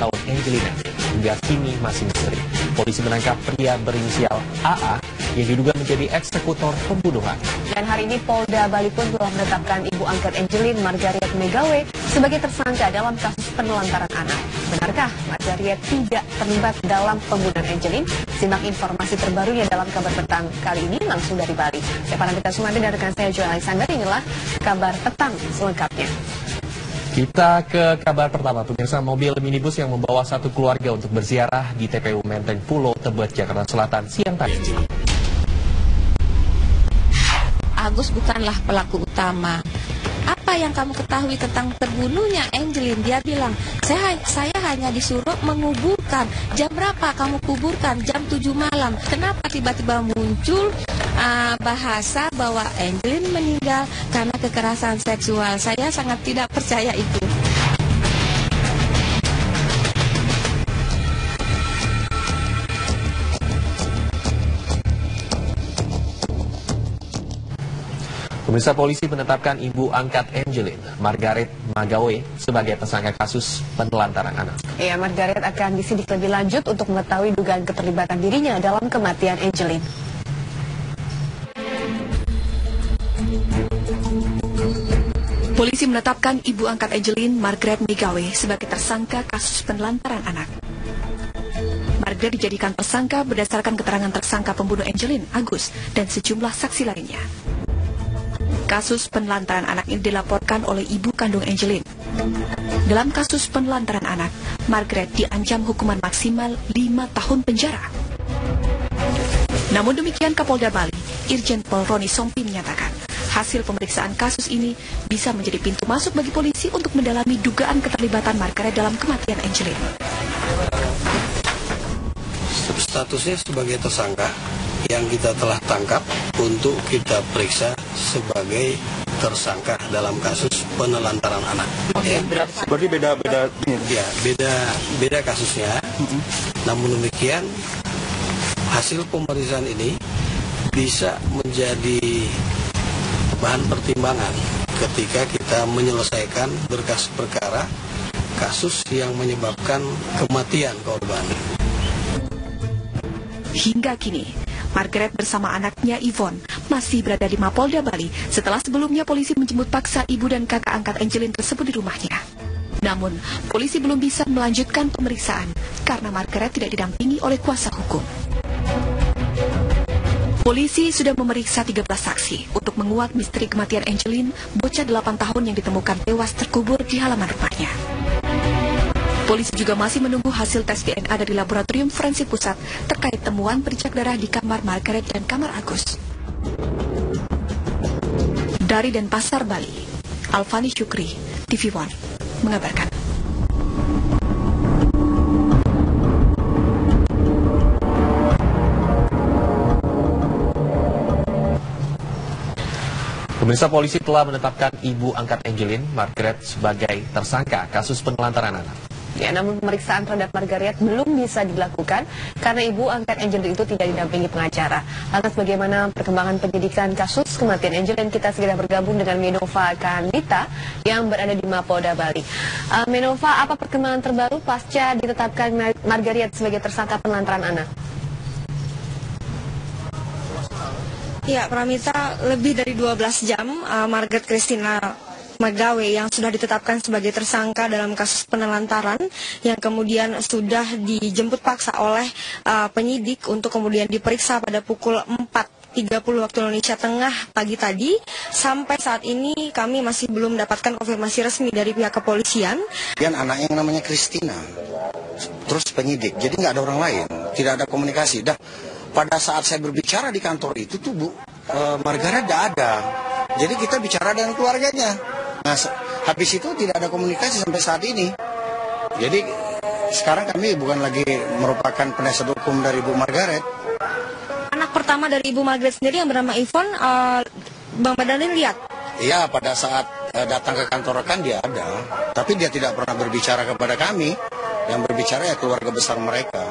tahun Angelina hingga kini masih misteri. Polisi menangkap pria berinisial AA yang diduga menjadi eksekutor pembunuhan. Dan hari ini Polda Bali pun telah menetapkan ibu angkat Angelin Margaret Megawe sebagai tersangka dalam kasus penelantaran anak. Benarkah Margaret tidak terlibat dalam pembunuhan Angelin? Simak informasi terbarunya dalam kabar petang kali ini langsung dari Bali. Saya Paranita Sumandi dan rekan saya Joy Alexander, inilah kabar petang selengkapnya. Kita ke kabar pertama, pemirsa. Mobil minibus yang membawa satu keluarga untuk berziarah di TPU Menteng Pulau Tebet, Jakarta Selatan siang tadi. Agus bukanlah pelaku utama. Apa yang kamu ketahui tentang terbunuhnya Angelin? Dia bilang, saya hanya disuruh menguburkan. Jam berapa kamu kuburkan? Jam 7 malam. Kenapa tiba-tiba muncul bahasa bahwa Angelin meninggal karena kekerasan seksual? Saya sangat tidak percaya itu. Pemirsa, polisi menetapkan ibu angkat Angelin, Margaret Megawe, sebagai tersangka kasus penelantaran anak. Ya, Margaret akan disidik lebih lanjut untuk mengetahui dugaan keterlibatan dirinya dalam kematian Angelin. Polisi menetapkan ibu angkat Angelin, Margaret Megawe, sebagai tersangka kasus penelantaran anak. Margaret dijadikan tersangka berdasarkan keterangan tersangka pembunuh Angelin, Agus, dan sejumlah saksi lainnya. Kasus penelantaran anak ini dilaporkan oleh ibu kandung Angelin. Dalam kasus penelantaran anak, Margaret diancam hukuman maksimal 5 tahun penjara. Namun demikian, Kapolda Bali, Irjen Pol Roni Sompi menyatakan, hasil pemeriksaan kasus ini bisa menjadi pintu masuk bagi polisi untuk mendalami dugaan keterlibatan Margaret dalam kematian Angelin. Statusnya sebagai tersangka yang kita telah tangkap untuk kita periksa sebagai tersangka dalam kasus penelantaran anak. Berarti beda. Ya, beda kasusnya. Namun demikian, hasil pemeriksaan ini bisa menjadi bahan pertimbangan ketika kita menyelesaikan berkas perkara kasus yang menyebabkan kematian korban. Hingga kini, Margaret bersama anaknya Yvonne masih berada di Mapolda Bali setelah sebelumnya polisi menjemput paksa ibu dan kakak angkat Angelin tersebut di rumahnya. Namun, polisi belum bisa melanjutkan pemeriksaan karena Margaret tidak didampingi oleh kuasa hukum. Polisi sudah memeriksa 13 saksi untuk menguak misteri kematian Angelin, bocah 8 tahun yang ditemukan tewas terkubur di halaman rumahnya. Polisi juga masih menunggu hasil tes DNA dari Laboratorium Forensik Pusat terkait temuan bercak darah di kamar Margaret dan kamar Agus. Dari Denpasar, Bali, Alfani Syukri, TV One, mengabarkan. Pemirsa, polisi telah menetapkan ibu angkat Angelin, Margaret, sebagai tersangka kasus penelantaran anak. Ya, namun pemeriksaan terhadap Margaret belum bisa dilakukan karena ibu angkat Angelin itu tidak didampingi pengacara. Lantas bagaimana perkembangan penyidikan kasus kematian Angelin? Kita segera bergabung dengan Menova Kanita yang berada di Mapolda Bali. Menova, apa perkembangan terbaru pasca ditetapkan Margaret sebagai tersangka penelantaran anak? Ya, Pramita, lebih dari 12 jam Margaret Christina Megawe yang sudah ditetapkan sebagai tersangka dalam kasus penelantaran yang kemudian sudah dijemput paksa oleh penyidik untuk kemudian diperiksa pada pukul 4.30 waktu Indonesia Tengah pagi tadi. Sampai saat ini kami masih belum mendapatkan konfirmasi resmi dari pihak kepolisian. Dan anaknya yang namanya Christina, terus penyidik, jadi nggak ada orang lain, tidak ada komunikasi. Pada saat saya berbicara di kantor itu tuh Margaret tidak ada. Jadi kita bicara dengan keluarganya. Nah, habis itu tidak ada komunikasi sampai saat ini. Jadi sekarang kami bukan lagi merupakan penasihat hukum dari Ibu Margaret. Anak pertama dari Ibu Margaret sendiri yang bernama Yvonne, Bang Badalin lihat? Iya, pada saat datang ke kantor rekan dia ada. Tapi dia tidak pernah berbicara kepada kami. Yang berbicara ya keluarga besar mereka.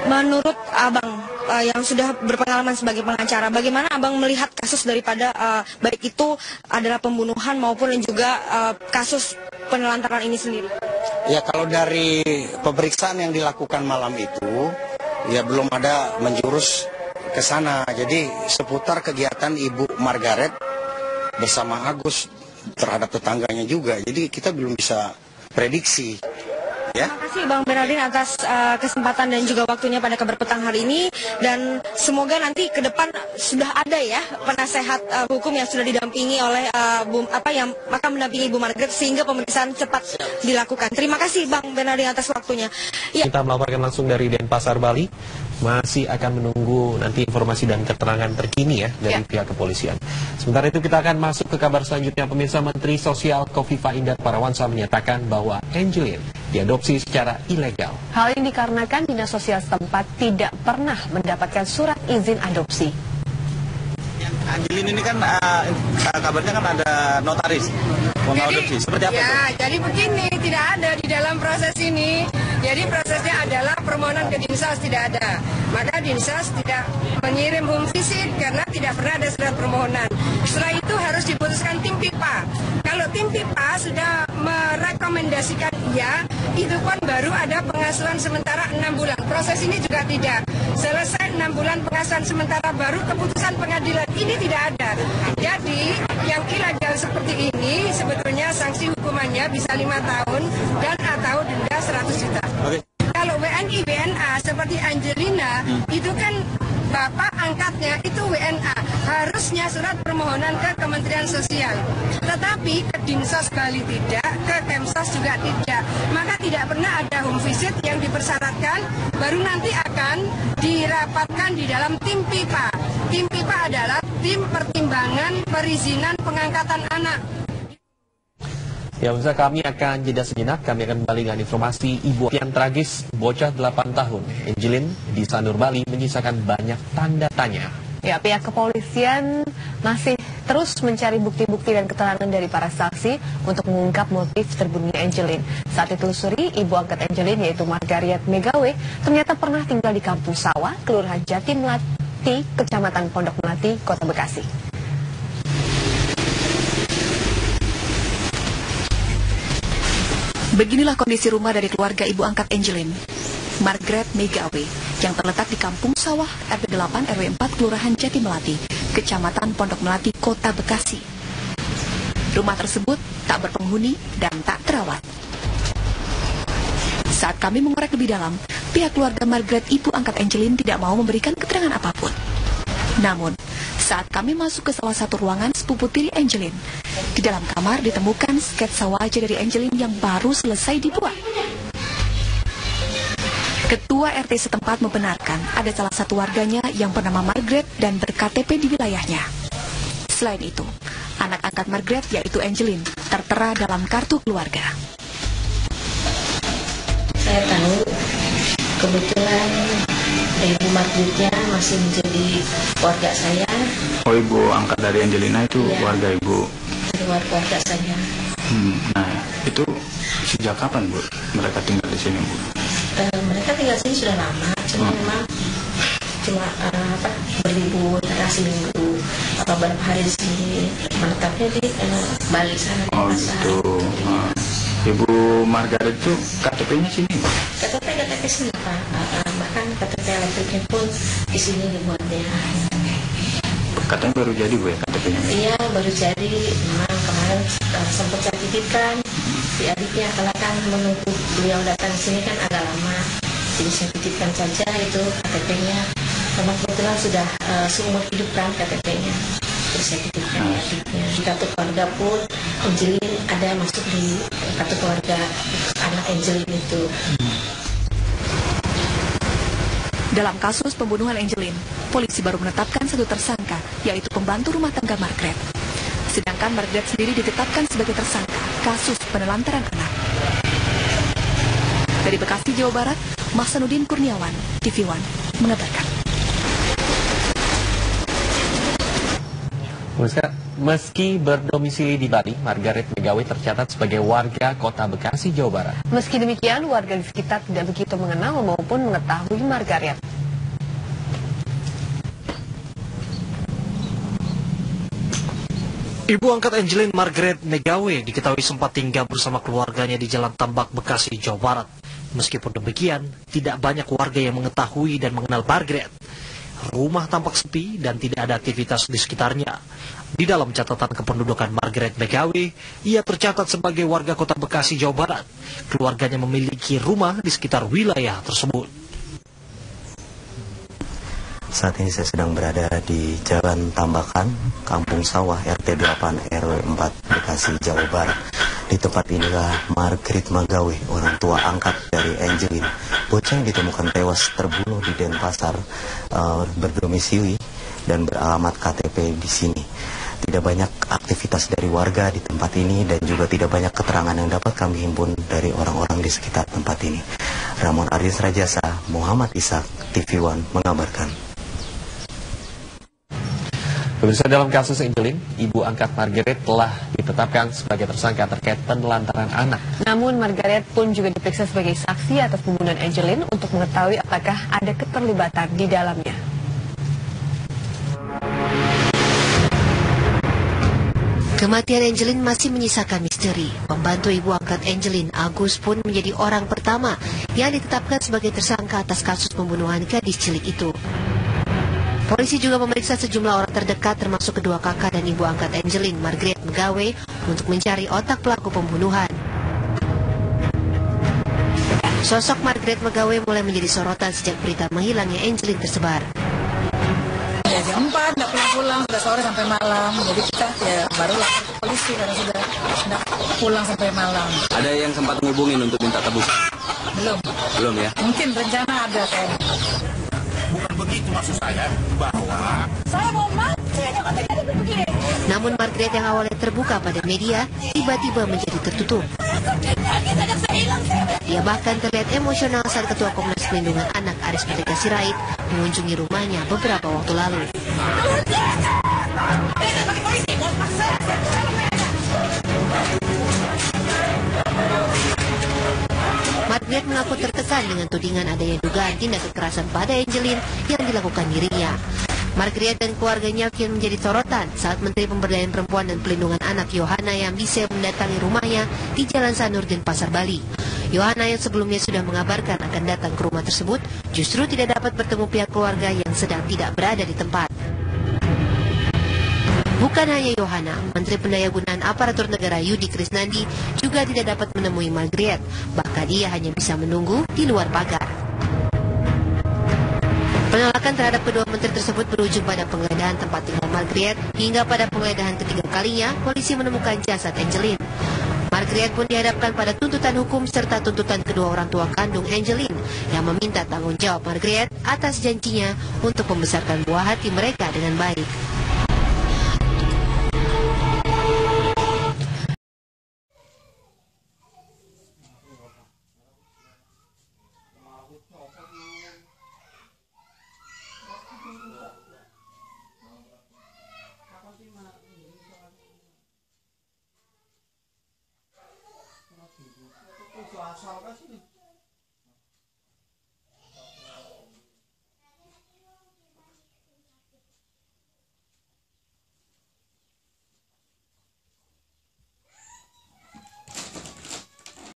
Menurut Abang yang sudah berpengalaman sebagai pengacara, bagaimana Abang melihat kasus daripada baik itu adalah pembunuhan maupun juga kasus penelantaran ini sendiri? Ya kalau dari pemeriksaan yang dilakukan malam itu, ya belum ada menjurus ke sana. Jadi seputar kegiatan Ibu Margaret bersama Agus terhadap tetangganya juga. Jadi kita belum bisa prediksi. Ya. Terima kasih Bang Bernardin atas kesempatan dan juga waktunya pada kabar petang hari ini, dan semoga nanti ke depan sudah ada ya penasehat hukum yang sudah didampingi oleh yang akan mendampingi Ibu Margaret sehingga pemeriksaan cepat dilakukan. Terima kasih Bang Bernardin atas waktunya. Ya. Kita melaporkan langsung dari Denpasar, Bali. Masih akan menunggu nanti informasi dan keterangan terkini ya dari pihak kepolisian. Sementara itu kita akan masuk ke kabar selanjutnya. Pemirsa, Menteri Sosial Kofifa Indar Parawansa menyatakan bahwa Angelin diadopsi secara ilegal. Hal ini dikarenakan Dinas Sosial setempat tidak pernah mendapatkan surat izin adopsi. Angelin ini kan kabarnya kan ada notaris mengadopsi. Seperti apa? Ya, jadi begini, tidak ada di dalam proses ini. Jadi prosesnya adalah permohonan ke Dinsos tidak ada. Maka Dinsos tidak mengirim home visit karena tidak pernah ada surat permohonan. Setelah itu harus diputuskan tim PIPA. Kalau tim PIPA sudah merekomendasikan iya, itu pun baru ada pengasuhan sementara 6 bulan. Proses ini juga tidak. Selesai 6 bulan pengasuhan sementara baru keputusan pengadilan. Ini tidak ada. Jadi yang ilegal seperti ini sebetulnya sanksi hukumannya bisa 5 tahun dan atau denda 100 juta. Kalau WNI, WNA seperti Angelina itu kan bapak angkatnya itu WNA, harusnya surat permohonan ke Kementerian Sosial. Tetapi ke Dinsos Bali tidak, ke Kemsos juga tidak. Maka tidak pernah ada home visit yang dipersyaratkan, baru nanti akan dirapatkan di dalam tim PIPA. Tim PIPA adalah tim pertimbangan perizinan pengangkatan anak. Ya, pemirsa, kami akan jeda sejenak. Kami akan kembali dengan informasi ibu yang tragis, bocah 8 tahun, Angelin di Sanur, Bali, menyisakan banyak tanda tanya. Ya, pihak kepolisian masih terus mencari bukti-bukti dan keterangan dari para saksi untuk mengungkap motif terbunuhnya Angelin. Saat ditelusuri, ibu angkat Angelin yaitu Margaret Megawe ternyata pernah tinggal di Kampung Sawah, Kelurahan Jati Melati, Kecamatan Pondok Melati, Kota Bekasi. Beginilah kondisi rumah dari keluarga ibu angkat Angelin, Margaret Megawe, yang terletak di Kampung Sawah, RT 8 RW 4 Kelurahan Jati Melati, Kecamatan Pondok Melati, Kota Bekasi. Rumah tersebut tak berpenghuni dan tak terawat. Saat kami mengorek lebih dalam, pihak keluarga Margaret ibu angkat Angelin tidak mau memberikan keterangan apapun. Namun, saat kami masuk ke salah satu ruangan sepupu tiri Angelin, di dalam kamar ditemukan sketsa wajah dari Angelin yang baru selesai dibuat. Ketua RT setempat membenarkan ada salah satu warganya yang bernama Margaret dan ber-KTP di wilayahnya. Selain itu, anak angkat Margaret yaitu Angelin tertera dalam kartu keluarga. Saya tahu kebetulan Ibu Margaretnya masih menjadi warga saya. Oh, ibu angkat dari Angelina itu warga ibu? Dari warga saya. Nah, itu sejak kapan Bu mereka tinggal di sini Bu? Mereka tinggal sini sudah lama, cuma memang berlibur, kasih minggu, beberapa hari di sini, menetapnya di Bali sana. Oh gitu. Ibu Margaret itu KTP-nya sini Pak? KTP sini Pak, bahkan KTP elektriknya pun di sini dibuatnya. Katanya baru jadi Bu ya KTP-nya? Iya, baru jadi. Memang kemarin sempat saya titipkan di adiknya, karena kan menunggu beliau datang ke sini kan agak lama. Jadi saya titipkan saja itu KTP-nya. Memang kebetulan sudah seumur hidup kan KTP-nya. Terus saya titipkan di adiknya. Di kartu keluarga pun Angelin ada masuk di kartu keluarga anak Angelin itu. Dalam kasus pembunuhan Angelin, polisi baru menetapkan satu tersangka, yaitu pembantu rumah tangga Margaret. Sedangkan Margaret sendiri ditetapkan sebagai tersangka kasus penelantaran anak. Dari Bekasi, Jawa Barat, Mahsanuddin Kurniawan, TV One, mengabarkan. Meski berdomisili di Bali, Margaret Megawe tercatat sebagai warga Kota Bekasi, Jawa Barat. Meski demikian, warga di sekitar tidak begitu mengenal maupun mengetahui Margaret. Ibu angkat Angelin Margaret Megawe diketahui sempat tinggal bersama keluarganya di Jalan Tambak, Bekasi, Jawa Barat. Meskipun demikian, tidak banyak warga yang mengetahui dan mengenal Margaret. Rumah tampak sepi dan tidak ada aktivitas di sekitarnya. Di dalam catatan kependudukan Margaret Megawe, ia tercatat sebagai warga kota Bekasi, Jawa Barat. Keluarganya memiliki rumah di sekitar wilayah tersebut. Saat ini saya sedang berada di Jalan Tambakan, Kampung Sawah, RT 8 RW 4, Bekasi, Jawa Barat. Di tempat inilah Margaret Megawe, orang tua angkat dari Angelin, bocah yang ditemukan tewas terbunuh di Denpasar, berdomisili dan beralamat KTP di sini. Tidak banyak aktivitas dari warga di tempat ini dan juga tidak banyak keterangan yang dapat kami himpun dari orang-orang di sekitar tempat ini. Ramon Aris Rajasa, Muhammad Ishak, TV One mengabarkan. Pemirsa, dalam kasus Angelin, ibu angkat Margaret telah ditetapkan sebagai tersangka terkait penelantaran anak. Namun Margaret pun juga diperiksa sebagai saksi atas pembunuhan Angelin untuk mengetahui apakah ada keterlibatan di dalamnya. Kematian Angelin masih menyisakan misteri. Pembantu ibu angkat Angelin, Agus, pun menjadi orang pertama yang ditetapkan sebagai tersangka atas kasus pembunuhan gadis cilik itu. Polisi juga memeriksa sejumlah orang terdekat termasuk kedua kakak dan ibu angkat Angelin, Margaret Megawe, untuk mencari otak pelaku pembunuhan. Sosok Margaret Megawe mulai menjadi sorotan sejak berita menghilangnya Angelin tersebar. Ya, jam 4 nggak pulang, sudah sore sampai malam. Jadi kita ya baru lapor ke polisi karena sudah nggak pulang sampai malam. Ada yang sempat ngubungin untuk minta tebusan? Belum ya? Mungkin rencana ada kayaknya. Bukan begitu maksud saya, bahwa saya mau mati aja katanya begini. Namun Margaret yang awalnya terbuka pada media tiba-tiba menjadi tertutup. Dia bahkan terlihat emosional saat Ketua Komnas Perlindungan Anak Aris Merdeka Sirait mengunjungi rumahnya beberapa waktu lalu. Margaret mengaku tertekan dengan tudingan adanya dugaan tindak kekerasan pada Angelin yang dilakukan dirinya. Margaret dan keluarganya kian menjadi sorotan saat Menteri Pemberdayaan Perempuan dan Pelindungan Anak Yohana Yambise mendatangi rumahnya di Jalan Sanurdin, Pasar Bali. Yohana yang sebelumnya sudah mengabarkan akan datang ke rumah tersebut justru tidak dapat bertemu pihak keluarga yang sedang tidak berada di tempat. Bukan hanya Yohana, Menteri Pendayagunaan Aparatur Negara Yudi Krisnandi juga tidak dapat menemui Margaret, bahkan ia hanya bisa menunggu di luar pagar. Penolakan terhadap kedua menteri tersebut berujung pada penggeledahan tempat tinggal Margaret, hingga pada penggeledahan ketiga kalinya, polisi menemukan jasad Angelin. Margaret pun dihadapkan pada tuntutan hukum serta tuntutan kedua orang tua kandung Angelin yang meminta tanggung jawab Margaret atas janjinya untuk membesarkan buah hati mereka dengan baik.